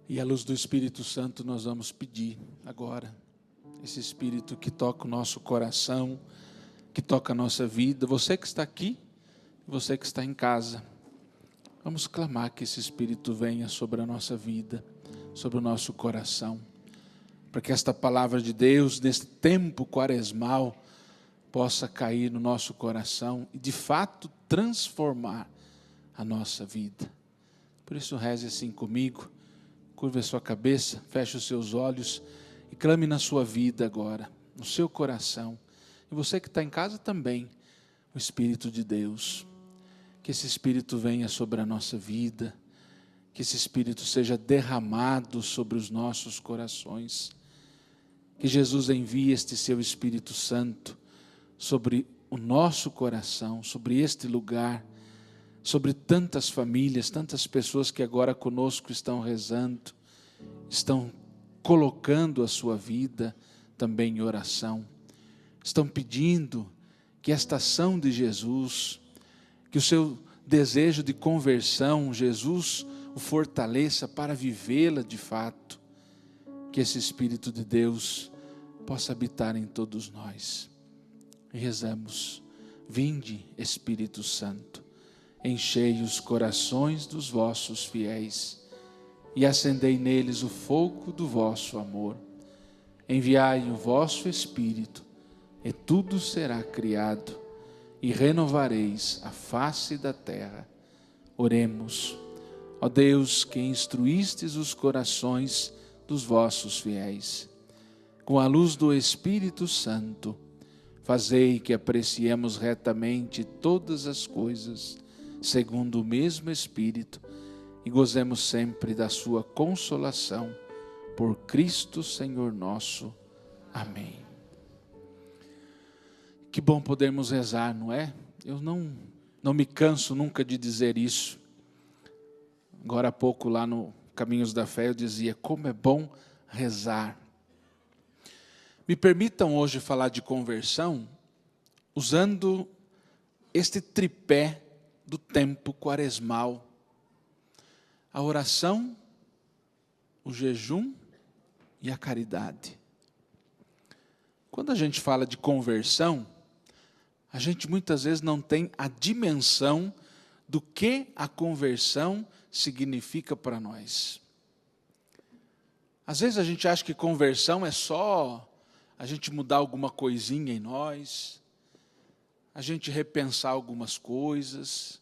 E à luz do Espírito Santo nós vamos pedir agora, esse Espírito que toca o nosso coração, que toca a nossa vida. Você que está aqui, você que está em casa, vamos clamar que esse Espírito venha sobre a nossa vida, sobre o nosso coração, para que esta palavra de Deus, nesse tempo quaresmal, possa cair no nosso coração e de fato transformar a nossa vida. Por isso reze assim comigo, curva a sua cabeça, feche os seus olhos e clame na sua vida agora, no seu coração. E você que está em casa também, o Espírito de Deus. Que esse Espírito venha sobre a nossa vida, que esse Espírito seja derramado sobre os nossos corações. Que Jesus envie este seu Espírito Santo sobre o nosso coração, sobre este lugar, sobre tantas famílias, tantas pessoas que agora conosco estão rezando, estão colocando a sua vida também em oração, estão pedindo que esta ação de Jesus, que o seu desejo de conversão, Jesus o fortaleça para vivê-la de fato, que esse Espírito de Deus possa habitar em todos nós. E rezamos: vinde, Espírito Santo, enchei os corações dos vossos fiéis e acendei neles o fogo do vosso amor. Enviai o vosso Espírito e tudo será criado e renovareis a face da terra. Oremos. Ó Deus, que instruístes os corações dos vossos fiéis, com a luz do Espírito Santo, fazei que apreciemos retamente todas as coisas, segundo o mesmo Espírito, e gozemos sempre da sua consolação, por Cristo Senhor nosso. Amém. Que bom podermos rezar, não é? Eu não me canso nunca de dizer isso. Agora há pouco lá no Caminhos da Fé eu dizia, como é bom rezar. Me permitam hoje falar de conversão usando este tripé do tempo quaresmal: a oração, o jejum e a caridade. Quando a gente fala de conversão, a gente muitas vezes não tem a dimensão do que a conversão significa para nós. Às vezes a gente acha que conversão é só a gente mudar alguma coisinha em nós, a gente repensar algumas coisas,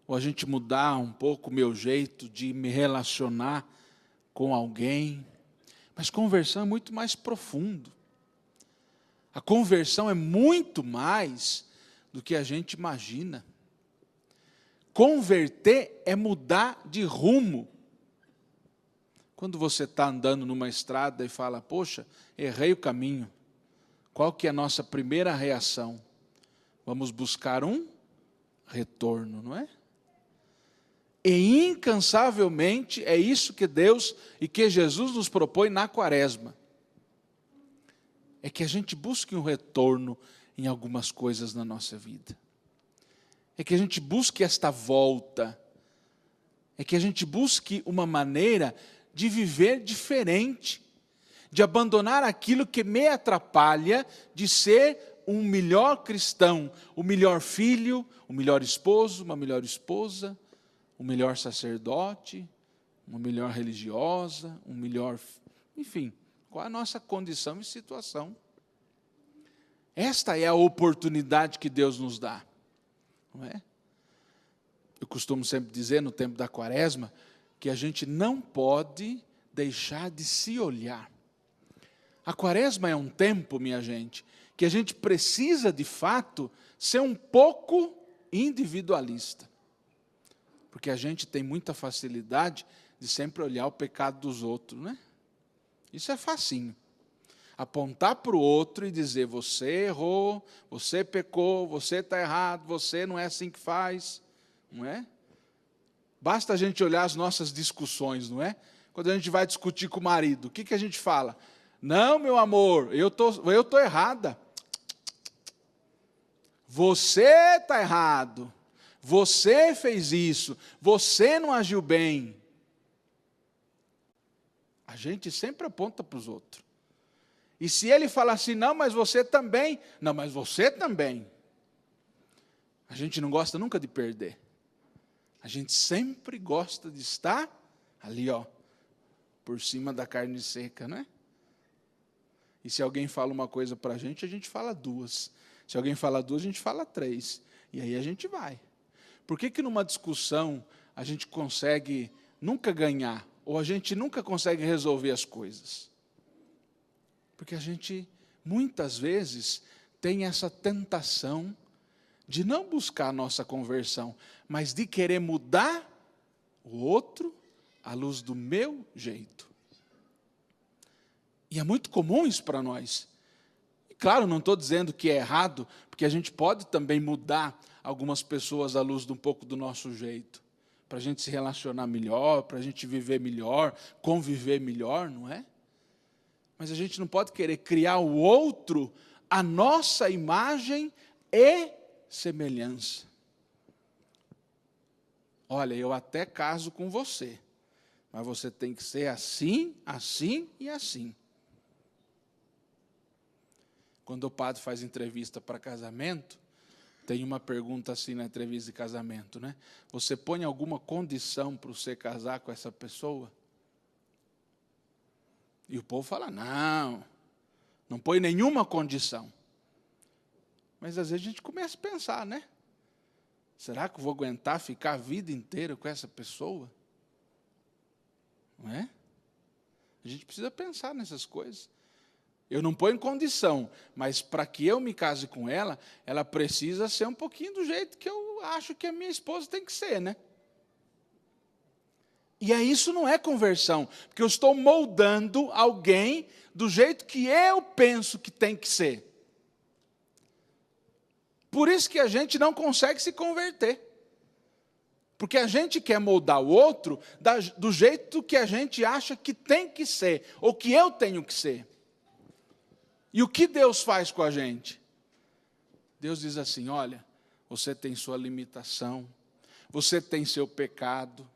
ou a gente mudar um pouco o meu jeito de me relacionar com alguém. Mas conversão é muito mais profundo. A conversão é muito mais do que a gente imagina. Converter é mudar de rumo. Quando você está andando numa estrada e fala, poxa, errei o caminho, qual que é a nossa primeira reação? Vamos buscar um retorno, não é? E incansavelmente é isso que Deus e que Jesus nos propõe na quaresma. É que a gente busque um retorno em algumas coisas na nossa vida. É que a gente busque esta volta. É que a gente busque uma maneira de viver diferente, de abandonar aquilo que me atrapalha de ser um melhor cristão, o melhor filho, o melhor esposo, uma melhor esposa, um melhor sacerdote, uma melhor religiosa, um melhor... Enfim, qual a nossa condição e situação? Esta é a oportunidade que Deus nos dá, não é? Eu costumo sempre dizer no tempo da quaresma que a gente não pode deixar de se olhar. A quaresma é um tempo, minha gente, que a gente precisa de fato ser um pouco individualista. Porque a gente tem muita facilidade de sempre olhar o pecado dos outros, né? Isso é facinho. Apontar para o outro e dizer, você errou, você pecou, você está errado, você não é assim que faz, não é? Basta a gente olhar as nossas discussões, não é? Quando a gente vai discutir com o marido, o que a gente fala? Não, meu amor, eu tô errada. Você está errado. Você fez isso. Você não agiu bem. A gente sempre aponta para os outros. E se ele falar assim, não, mas você também. Não, mas você também. A gente não gosta nunca de perder. A gente sempre gosta de estar ali, ó, por cima da carne seca, não é? E se alguém fala uma coisa para a gente fala duas. Se alguém fala duas, a gente fala três. E aí a gente vai. Por que numa discussão a gente consegue nunca ganhar? Ou a gente nunca consegue resolver as coisas? Porque a gente, muitas vezes, tem essa tentação de não buscar a nossa conversão, mas de querer mudar o outro à luz do meu jeito. E é muito comum isso para nós. E, claro, não estou dizendo que é errado, porque a gente pode também mudar algumas pessoas à luz de um pouco do nosso jeito, para a gente se relacionar melhor, para a gente viver melhor, conviver melhor, não é? Mas a gente não pode querer criar o outro à nossa imagem e semelhança. Olha, eu até caso com você, mas você tem que ser assim, assim e assim. Quando o padre faz entrevista para casamento, tem uma pergunta assim na entrevista de casamento, né? Você põe alguma condição para você casar com essa pessoa? E o povo fala, não põe nenhuma condição. Mas às vezes a gente começa a pensar, né? Será que eu vou aguentar ficar a vida inteira com essa pessoa? Não é? A gente precisa pensar nessas coisas. Eu não ponho condição, mas para que eu me case com ela, ela precisa ser um pouquinho do jeito que eu acho que a minha esposa tem que ser, né? E aí isso não é conversão, porque eu estou moldando alguém do jeito que eu penso que tem que ser. Por isso que a gente não consegue se converter. Porque a gente quer moldar o outro do jeito que a gente acha que tem que ser, ou que eu tenho que ser. E o que Deus faz com a gente? Deus diz assim, olha, você tem sua limitação, você tem seu pecado,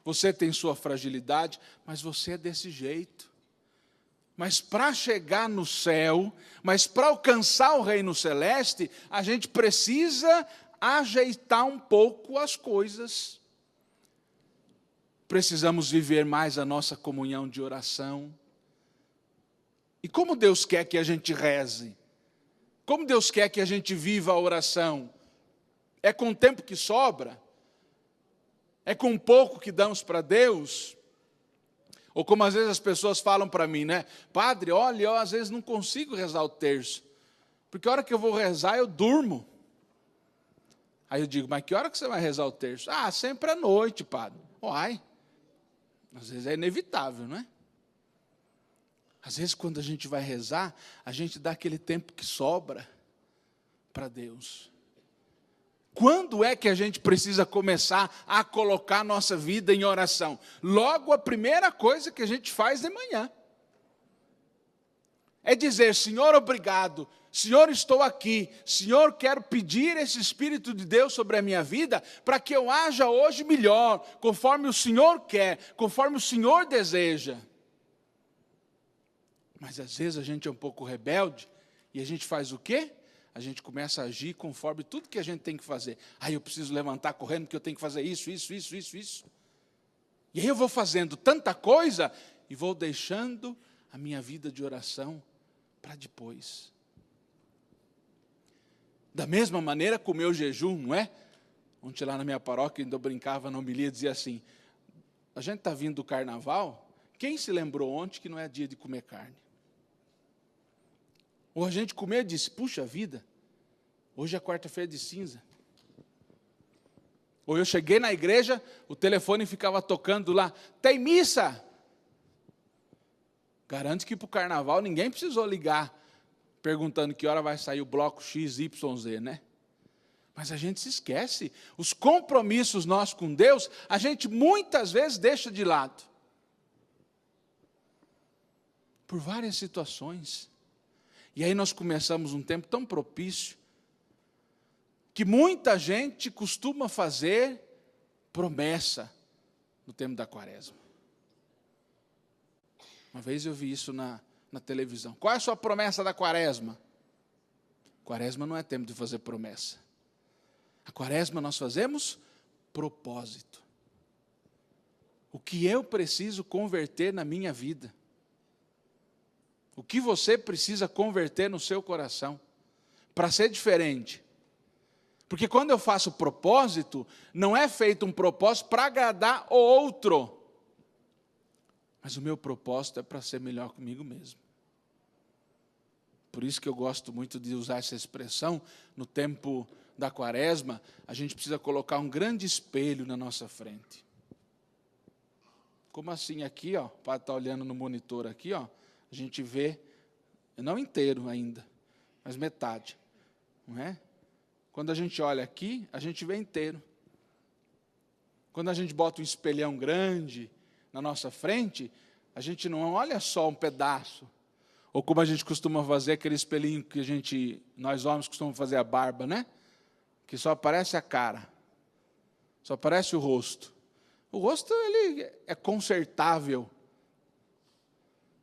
você tem sua fragilidade, mas você é desse jeito. Mas para chegar no céu, mas para alcançar o reino celeste, a gente precisa ajeitar um pouco as coisas. Precisamos viver mais a nossa comunhão de oração. E como Deus quer que a gente reze? Como Deus quer que a gente viva a oração? É com o tempo que sobra? É com o pouco que damos para Deus? Ou como às vezes as pessoas falam para mim, né? Padre, olha, eu às vezes não consigo rezar o terço, porque a hora que eu vou rezar eu durmo. Aí eu digo, mas que hora que você vai rezar o terço? Sempre à noite, padre. Uai, às vezes é inevitável, não é? Às vezes quando a gente vai rezar, a gente dá aquele tempo que sobra para Deus. Quando é que a gente precisa começar a colocar a nossa vida em oração? Logo a primeira coisa que a gente faz de manhã. É dizer, Senhor, obrigado. Senhor, estou aqui. Senhor, quero pedir esse Espírito de Deus sobre a minha vida, para que eu haja hoje melhor, conforme o Senhor quer, conforme o Senhor deseja. Mas às vezes a gente é um pouco rebelde, e a gente faz o quê? A gente começa a agir conforme tudo que a gente tem que fazer. Eu preciso levantar correndo, porque eu tenho que fazer isso. E aí eu vou fazendo tanta coisa, e vou deixando a minha vida de oração para depois. Da mesma maneira com o meu jejum, não é? Ontem lá na minha paróquia, ainda eu brincava na homilia, dizia assim, a gente está vindo do carnaval, quem se lembrou ontem que não é dia de comer carne? Ou a gente comeu e disse, puxa vida, hoje é quarta-feira de cinza. Ou eu cheguei na igreja, o telefone ficava tocando lá, tem missa? Garanto que para o carnaval ninguém precisou ligar, perguntando que hora vai sair o bloco XYZ, né? Mas a gente se esquece, os compromissos nossos com Deus, a gente muitas vezes deixa de lado. Por várias situações. E aí nós começamos um tempo tão propício, que muita gente costuma fazer promessa no tempo da quaresma. Uma vez eu vi isso na televisão. Qual é a sua promessa da quaresma? Quaresma não é tempo de fazer promessa. A quaresma nós fazemos propósito. O que eu preciso converter na minha vida? O que você precisa converter no seu coração? Para ser diferente. Porque quando eu faço propósito, não é feito um propósito para agradar o outro. Mas o meu propósito é para ser melhor comigo mesmo. Por isso que eu gosto muito de usar essa expressão, no tempo da quaresma, a gente precisa colocar um grande espelho na nossa frente. Como assim? Aqui, ó, o padre está olhando no monitor aqui, ó, a gente vê, não inteiro ainda, mas metade, não é? Quando a gente olha aqui, a gente vê inteiro. Quando a gente bota um espelhão grande na nossa frente, a gente não olha só um pedaço, ou como a gente costuma fazer, aquele espelhinho que nós homens costumamos fazer a barba, né? Que só aparece a cara, só aparece o rosto. O rosto, ele é consertável.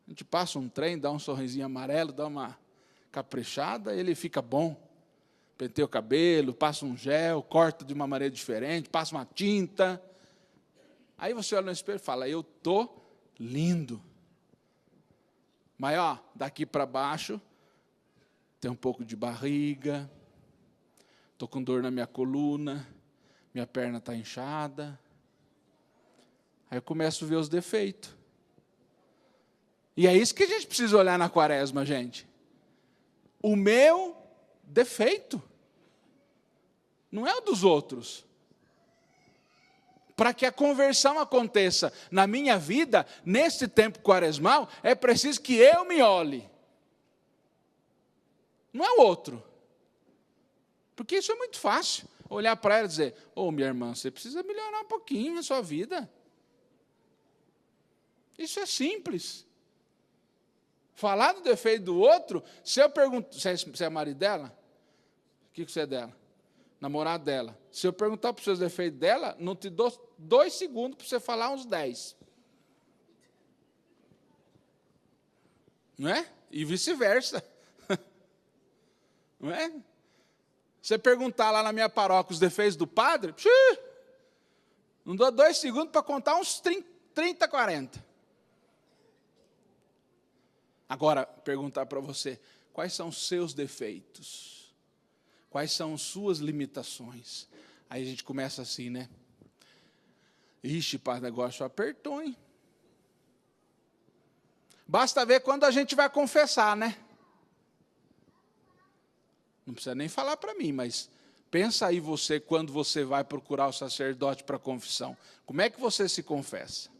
A gente passa um trem, dá um sorrisinho amarelo, dá uma caprichada, ele fica bom. Penteia o cabelo, passa um gel, corta de uma maneira diferente, passa uma tinta. Aí você olha no espelho e fala, eu estou lindo. Mas, ó, daqui para baixo, tem um pouco de barriga, estou com dor na minha coluna, minha perna está inchada. Aí eu começo a ver os defeitos. E é isso que a gente precisa olhar na quaresma, gente. O meu defeito. Não é o dos outros. Para que a conversão aconteça na minha vida, nesse tempo quaresmal, é preciso que eu me olhe. Não é o outro. Porque isso é muito fácil. Olhar para ela e dizer, ô, minha irmã, você precisa melhorar um pouquinho na sua vida. Isso é simples. Falar do defeito do outro, se eu pergunto, você é marido dela? O que você é dela? Namorado dela. Se eu perguntar para os seus defeitos dela, não te dou 2 segundos para você falar uns 10. Não é? E vice-versa. Não é? Você perguntar lá na minha paróquia os defeitos do padre, não dou 2 segundos para contar uns 30, 40. Agora, perguntar para você, quais são os seus defeitos? Quais são as suas limitações? Aí a gente começa assim, né? Ixi, pai, o negócio apertou, hein? Basta ver quando a gente vai confessar, né? Não precisa nem falar para mim, mas pensa aí você, quando você vai procurar o sacerdote para confissão. Como é que você se confessa?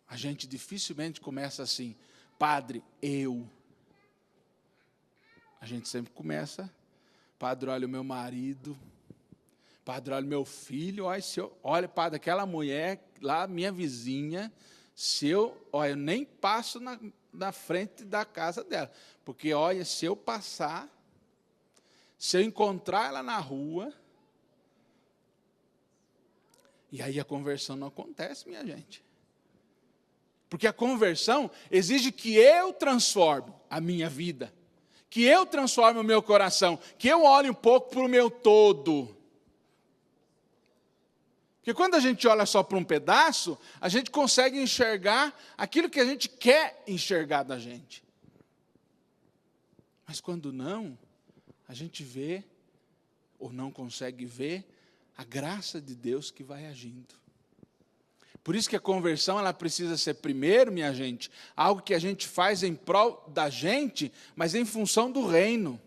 A gente dificilmente começa assim, padre, eu. A gente sempre começa, padre, olha o meu marido, padre, olha o meu filho, olha, padre, aquela mulher lá, minha vizinha, olha, eu nem passo na frente da casa dela, porque, olha, se eu passar, se eu encontrar ela na rua, e aí a conversão não acontece, minha gente. Porque a conversão exige que eu transforme a minha vida, que eu transforme o meu coração, que eu olhe um pouco para o meu todo. Porque quando a gente olha só para um pedaço, a gente consegue enxergar aquilo que a gente quer enxergar da gente. Mas quando não, a gente vê, ou não consegue ver, a graça de Deus que vai agindo. Por isso que a conversão ela precisa ser primeiro, minha gente, algo que a gente faz em prol da gente, mas em função do reino.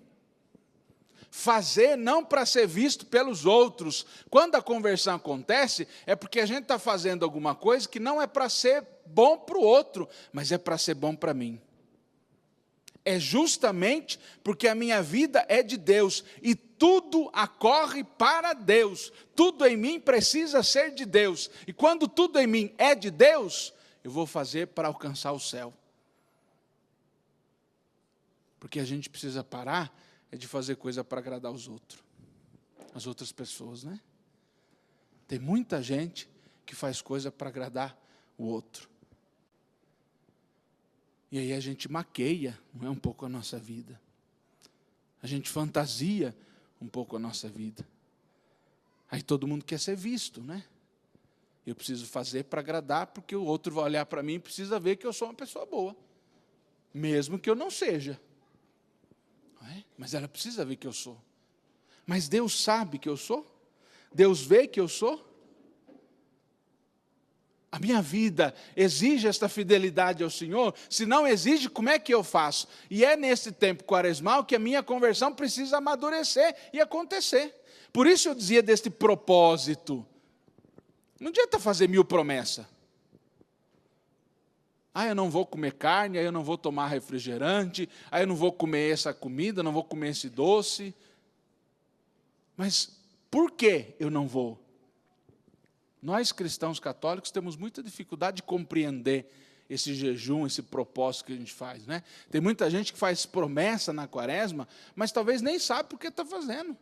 Fazer não para ser visto pelos outros. Quando a conversão acontece, é porque a gente está fazendo alguma coisa que não é para ser bom para o outro, mas é para ser bom para mim. É justamente porque a minha vida é de Deus e tudo ocorre para Deus. Tudo em mim precisa ser de Deus. E quando tudo em mim é de Deus, eu vou fazer para alcançar o céu. Porque a gente precisa parar de fazer coisa para agradar os outros. As outras pessoas, né? Tem muita gente que faz coisa para agradar o outro. E aí a gente maqueia, não é, um pouco a nossa vida. A gente fantasia um pouco a nossa vida. Aí todo mundo quer ser visto, né? Eu preciso fazer para agradar, porque o outro vai olhar para mim e precisa ver que eu sou uma pessoa boa. Mesmo que eu não seja. Não é? Mas ela precisa ver que eu sou. Mas Deus sabe que eu sou? Deus vê que eu sou? A minha vida exige esta fidelidade ao Senhor? Se não exige, como é que eu faço? E é nesse tempo quaresmal que a minha conversão precisa amadurecer e acontecer. Por isso eu dizia deste propósito. Não adianta fazer 1000 promessas. Eu não vou comer carne, aí eu não vou tomar refrigerante, aí eu não vou comer essa comida, não vou comer esse doce. Mas por que eu não vou? Nós, cristãos católicos, temos muita dificuldade de compreender esse jejum, esse propósito que a gente faz, né? Tem muita gente que faz promessa na quaresma, mas talvez nem sabe por que está fazendo.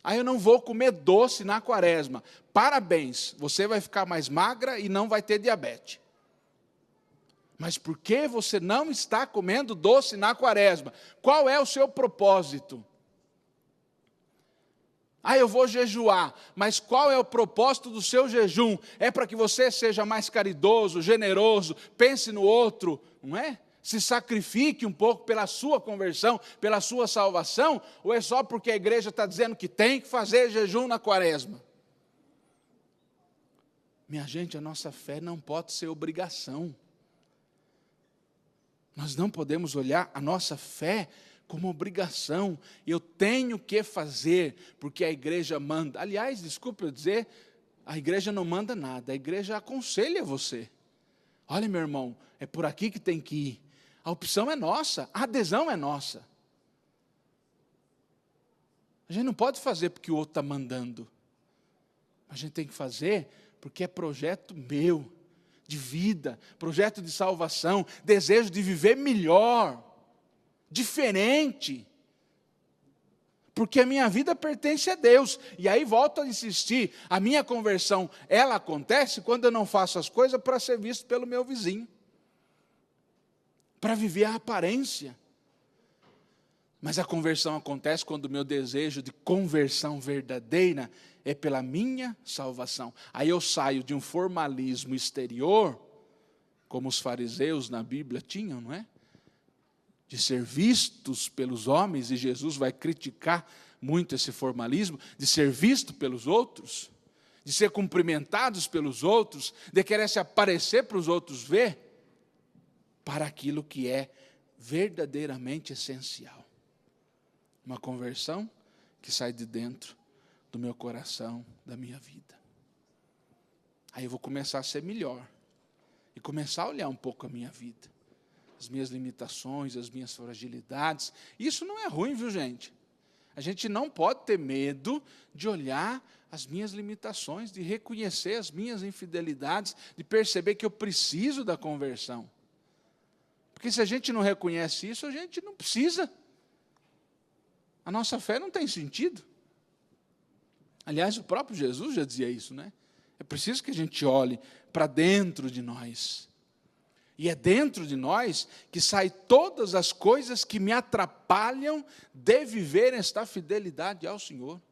Eu não vou comer doce na quaresma. Parabéns, você vai ficar mais magra e não vai ter diabetes. Mas por que você não está comendo doce na quaresma? Qual é o seu propósito? Eu vou jejuar, mas qual é o propósito do seu jejum? É para que você seja mais caridoso, generoso, pense no outro, não é? Se sacrifique um pouco pela sua conversão, pela sua salvação, ou é só porque a igreja está dizendo que tem que fazer jejum na quaresma? Minha gente, a nossa fé não pode ser obrigação. Nós não podemos olhar a nossa fé como obrigação. Eu tenho que fazer, porque a igreja manda. Aliás, desculpe eu dizer, a igreja não manda nada, a igreja aconselha você. Olha, meu irmão, é por aqui que tem que ir. A opção é nossa, a adesão é nossa. A gente não pode fazer porque o outro está mandando. A gente tem que fazer porque é projeto meu, de vida, projeto de salvação, desejo de viver melhor, diferente. Porque a minha vida pertence a Deus. E aí volto a insistir, a minha conversão, ela acontece quando eu não faço as coisas para ser visto pelo meu vizinho. Para viver a aparência. Mas a conversão acontece quando o meu desejo de conversão verdadeira é pela minha salvação. Aí eu saio de um formalismo exterior, como os fariseus na Bíblia tinham, não é? De ser vistos pelos homens, e Jesus vai criticar muito esse formalismo, de ser visto pelos outros, de ser cumprimentados pelos outros, de querer se aparecer para os outros ver, para aquilo que é verdadeiramente essencial. Uma conversão que sai de dentro do meu coração, da minha vida. Aí eu vou começar a ser melhor, e começar a olhar um pouco a minha vida, as minhas limitações, as minhas fragilidades. Isso não é ruim, viu, gente? A gente não pode ter medo de olhar as minhas limitações, de reconhecer as minhas infidelidades, de perceber que eu preciso da conversão. Porque se a gente não reconhece isso, a gente não precisa. A nossa fé não tem sentido. Aliás, o próprio Jesus já dizia isso, né? É preciso que a gente olhe para dentro de nós. E é dentro de nós que saem todas as coisas que me atrapalham de viver esta fidelidade ao Senhor.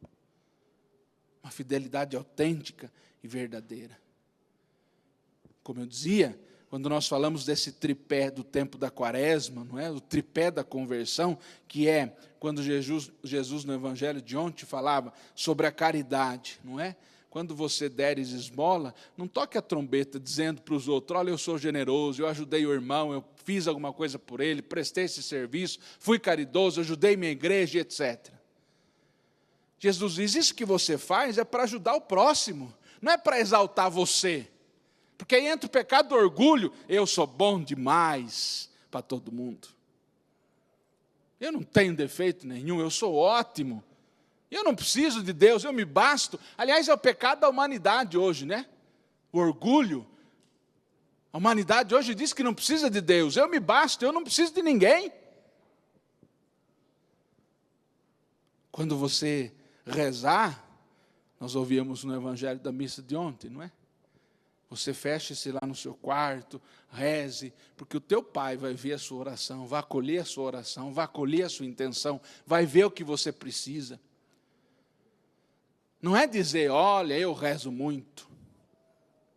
Uma fidelidade autêntica e verdadeira. Como eu dizia, quando nós falamos desse tripé do tempo da quaresma, não é? O tripé da conversão, que é quando Jesus no Evangelho de ontem falava sobre a caridade, não é? Quando você deres esmola, não toque a trombeta dizendo para os outros, olha, eu sou generoso, eu ajudei o irmão, eu fiz alguma coisa por ele, prestei esse serviço, fui caridoso, ajudei minha igreja, etc. Jesus diz, isso que você faz é para ajudar o próximo, não é para exaltar você. Porque aí entra o pecado do orgulho, eu sou bom demais para todo mundo. Eu não tenho defeito nenhum, eu sou ótimo. Eu não preciso de Deus, eu me basto. Aliás, é o pecado da humanidade hoje, né? O orgulho. A humanidade hoje diz que não precisa de Deus. Eu me basto, eu não preciso de ninguém. Quando você rezar, nós ouvíamos no Evangelho da missa de ontem, não é? Você feche-se lá no seu quarto, reze, porque o teu Pai vai ver a sua oração, vai acolher a sua oração, vai acolher a sua intenção, vai ver o que você precisa. Não é dizer, olha, eu rezo muito.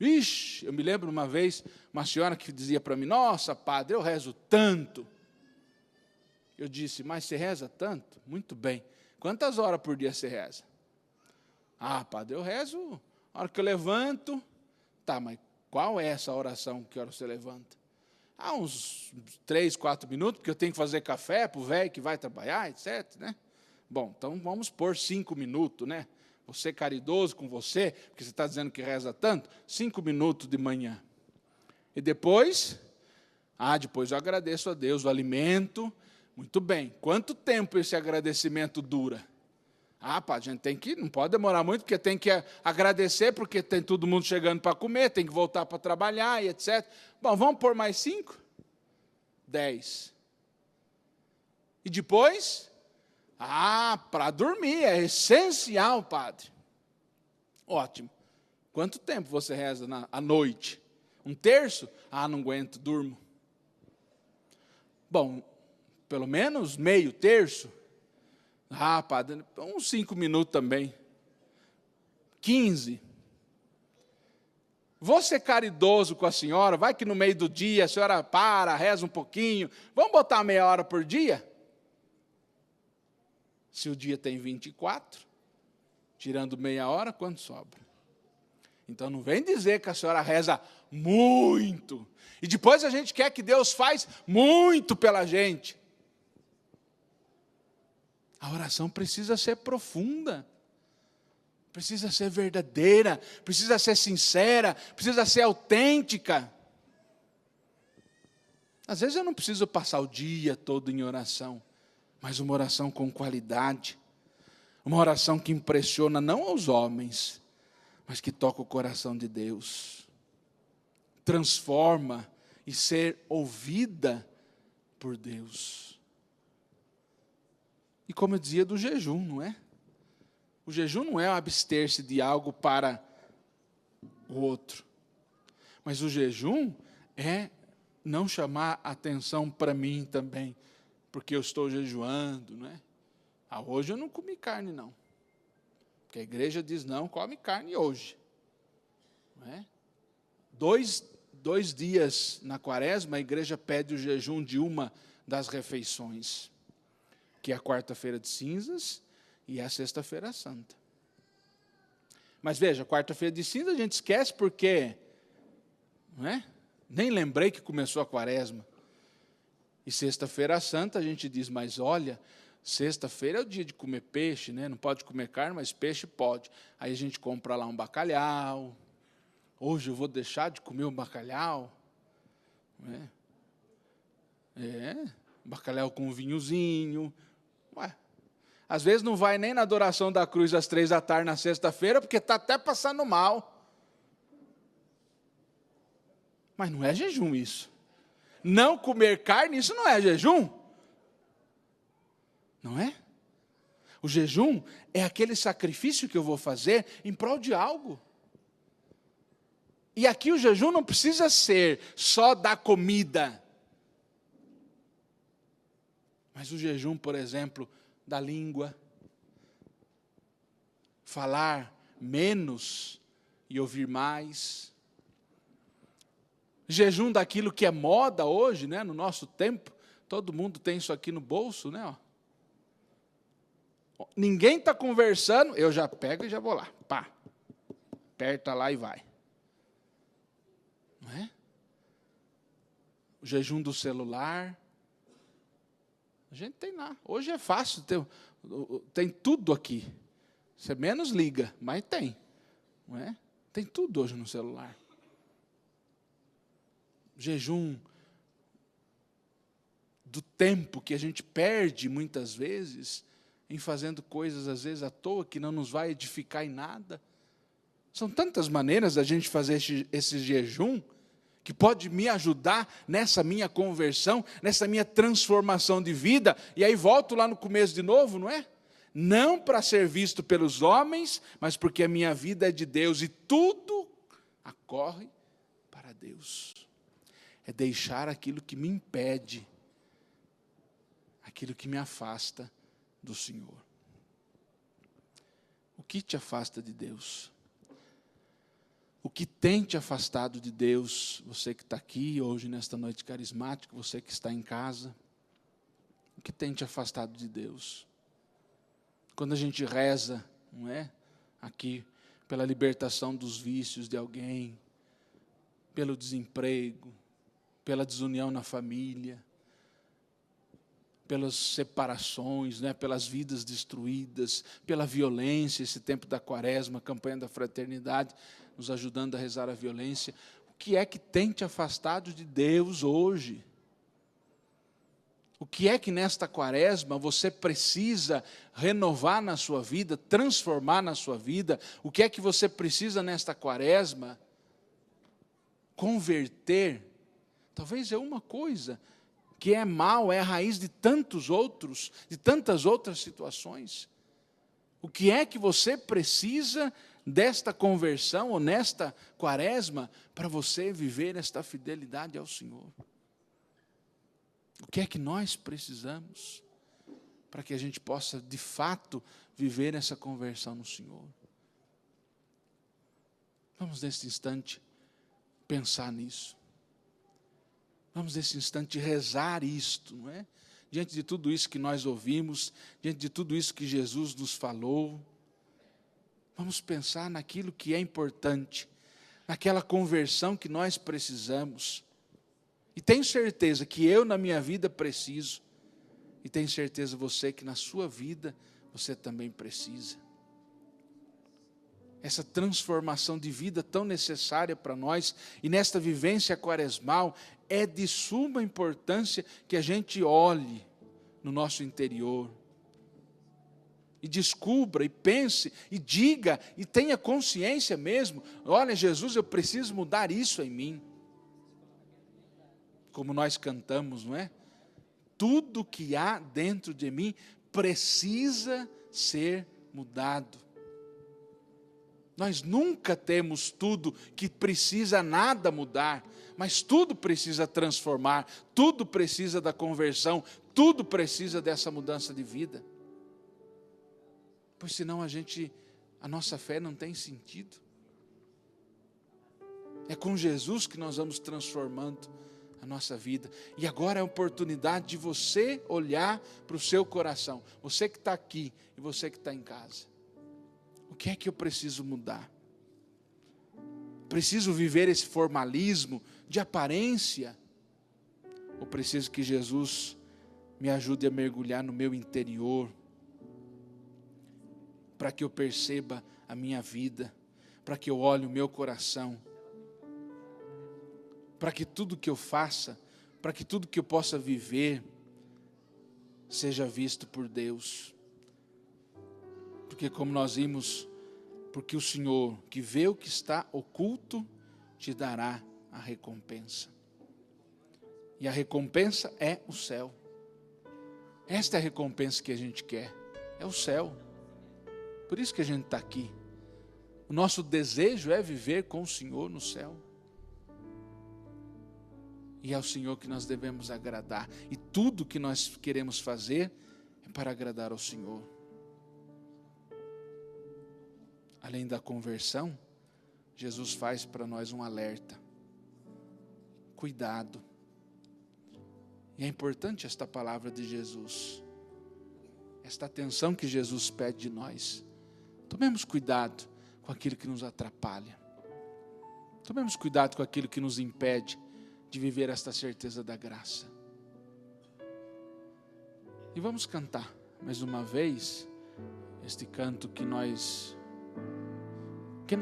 Ixi, eu me lembro uma vez, uma senhora que dizia para mim, nossa, padre, eu rezo tanto. Eu disse, mas você reza tanto? Muito bem. Quantas horas por dia você reza? Ah, padre, eu rezo, a hora que eu levanto. Tá, mas qual é essa oração que hora você levanta? Ah, uns 3, 4 minutos, porque eu tenho que fazer café para o velho que vai trabalhar, etc. Né? Bom, então vamos pôr 5 minutos, né? Você caridoso com você, porque você está dizendo que reza tanto, 5 minutos de manhã. E depois? Depois eu agradeço a Deus o alimento. Muito bem. Quanto tempo esse agradecimento dura? Pá, a gente não pode demorar muito, porque tem que agradecer, porque tem todo mundo chegando para comer, tem que voltar para trabalhar, e etc. Bom, vamos pôr mais 5? 10. E depois? Para dormir, é essencial, padre. Ótimo. Quanto tempo você reza à noite? 1/3? Não aguento, durmo. Bom, pelo menos meio terço? Padre, uns 5 minutos também. 15. Vou ser caridoso com a senhora, vai que no meio do dia a senhora reza um pouquinho. Vamos botar meia hora por dia? Se o dia tem 24, tirando meia hora, quanto sobra? Então não vem dizer que a senhora reza muito. E depois a gente quer que Deus faz muito pela gente. A oração precisa ser profunda, precisa ser verdadeira, precisa ser sincera, precisa ser autêntica. Às vezes eu não preciso passar o dia todo em oração, mas uma oração com qualidade, uma oração que impressiona não aos homens, mas que toca o coração de Deus, transforma e ser ouvida por Deus. E como eu dizia do jejum, não é? O jejum não é abster-se de algo para o outro. Mas o jejum é não chamar atenção para mim também, porque eu estou jejuando, não é? Hoje eu não comi carne, não. Porque a igreja diz, não, come carne hoje. Não é? Dois dias na quaresma, a igreja pede o jejum de uma das refeições, que é a quarta-feira de cinzas e a sexta-feira santa. Mas veja, quarta-feira de cinzas a gente esquece porque, não é? Nem lembrei que começou a quaresma. E sexta-feira santa a gente diz, mas olha, sexta-feira é o dia de comer peixe, né? Não pode comer carne, mas peixe pode. Aí a gente compra lá um bacalhau. Hoje eu vou deixar de comer o bacalhau. Não é? Bacalhau com vinhozinho. Às vezes não vai nem na adoração da cruz às 3 da tarde na sexta-feira, porque está até passando mal. Mas não é jejum isso. Não comer carne, isso não é jejum. Não é? O jejum é aquele sacrifício que eu vou fazer em prol de algo. E aqui o jejum não precisa ser só da comida. Mas o jejum, por exemplo, da língua. Falar menos e ouvir mais. Jejum daquilo que é moda hoje, né? No nosso tempo. Todo mundo tem isso aqui no bolso, né? Ninguém está conversando, eu já pego e já vou lá. Pá. Aperta lá e vai. Não é? O jejum do celular. A gente tem lá. Hoje é fácil, tem tudo aqui. Você menos liga, mas tem. Não é? Tem tudo hoje no celular. Jejum do tempo que a gente perde muitas vezes em fazendo coisas, às vezes, à toa, que não nos vai edificar em nada. São tantas maneiras da gente fazer esse jejum que pode me ajudar nessa minha conversão, nessa minha transformação de vida. E aí volto lá no começo de novo, não é? Não para ser visto pelos homens, mas porque a minha vida é de Deus e tudo ocorre para Deus. É deixar aquilo que me impede, aquilo que me afasta do Senhor. O que te afasta de Deus? O que tem te afastado de Deus? Você que está aqui hoje nesta noite carismática, você que está em casa, o que tem te afastado de Deus? Quando a gente reza, não é? Aqui, pela libertação dos vícios de alguém, pelo desemprego, pela desunião na família, pelas separações, né? Pelas vidas destruídas, pela violência, esse tempo da quaresma, a campanha da fraternidade, nos ajudando a rezar a violência. O que é que tem te afastado de Deus hoje? O que é que nesta quaresma você precisa renovar na sua vida, transformar na sua vida? O que é que você precisa nesta quaresma converter? Talvez é uma coisa que é mal, é a raiz de tantos outros, de tantas outras situações. O que é que você precisa desta conversão, ou nesta quaresma, para você viver esta fidelidade ao Senhor? O que é que nós precisamos para que a gente possa, de fato, viver essa conversão no Senhor? Vamos, nesse instante, pensar nisso. Vamos, nesse instante, rezar isto, não é? Diante de tudo isso que nós ouvimos, diante de tudo isso que Jesus nos falou, vamos pensar naquilo que é importante, naquela conversão que nós precisamos. E tenho certeza que eu na minha vida preciso, e tenho certeza você que na sua vida você também precisa. Essa transformação de vida tão necessária para nós, e nesta vivência quaresmal, é de suma importância que a gente olhe no nosso interior, e descubra, e pense, e diga, e tenha consciência mesmo, olha Jesus, eu preciso mudar isso em mim. Como nós cantamos, não é? Tudo que há dentro de mim precisa ser mudado. Nós nunca temos tudo que precisa nada mudar, mas tudo precisa transformar, tudo precisa da conversão, tudo precisa dessa mudança de vida. Pois senão a nossa fé não tem sentido. É com Jesus que nós vamos transformando a nossa vida. E agora é a oportunidade de você olhar para o seu coração. Você que está aqui e você que está em casa. O que é que eu preciso mudar? Preciso viver esse formalismo de aparência? Ou preciso que Jesus me ajude a mergulhar no meu interior? Para que eu perceba a minha vida. Para que eu olhe o meu coração. Para que tudo que eu faça, para que tudo que eu possa viver, seja visto por Deus. Porque como nós vimos, porque o Senhor que vê o que está oculto, te dará a recompensa. E a recompensa é o céu. Esta é a recompensa que a gente quer, é o céu. Por isso que a gente está aqui. O nosso desejo é viver com o Senhor no céu. E é ao Senhor que nós devemos agradar. E tudo que nós queremos fazer é para agradar ao Senhor. Além da conversão, Jesus faz para nós um alerta. Cuidado. E é importante esta palavra de Jesus. Esta atenção que Jesus pede de nós. Tomemos cuidado com aquilo que nos atrapalha. Tomemos cuidado com aquilo que nos impede de viver esta certeza da graça. E vamos cantar mais uma vez este canto que não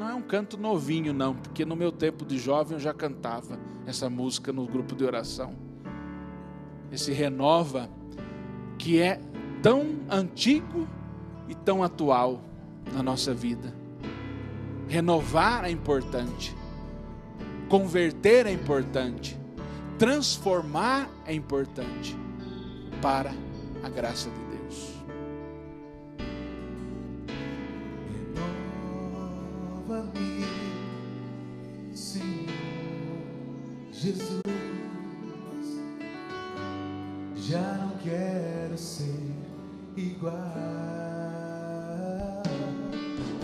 é um canto novinho não, porque no meu tempo de jovem eu já cantava essa música no grupo de oração. Esse renova, que é tão antigo e tão atual na nossa vida. Renovar é importante. Converter é importante. Transformar é importante para a graça de Deus. Renova-me, Senhor. Jesus, já não quero ser igual.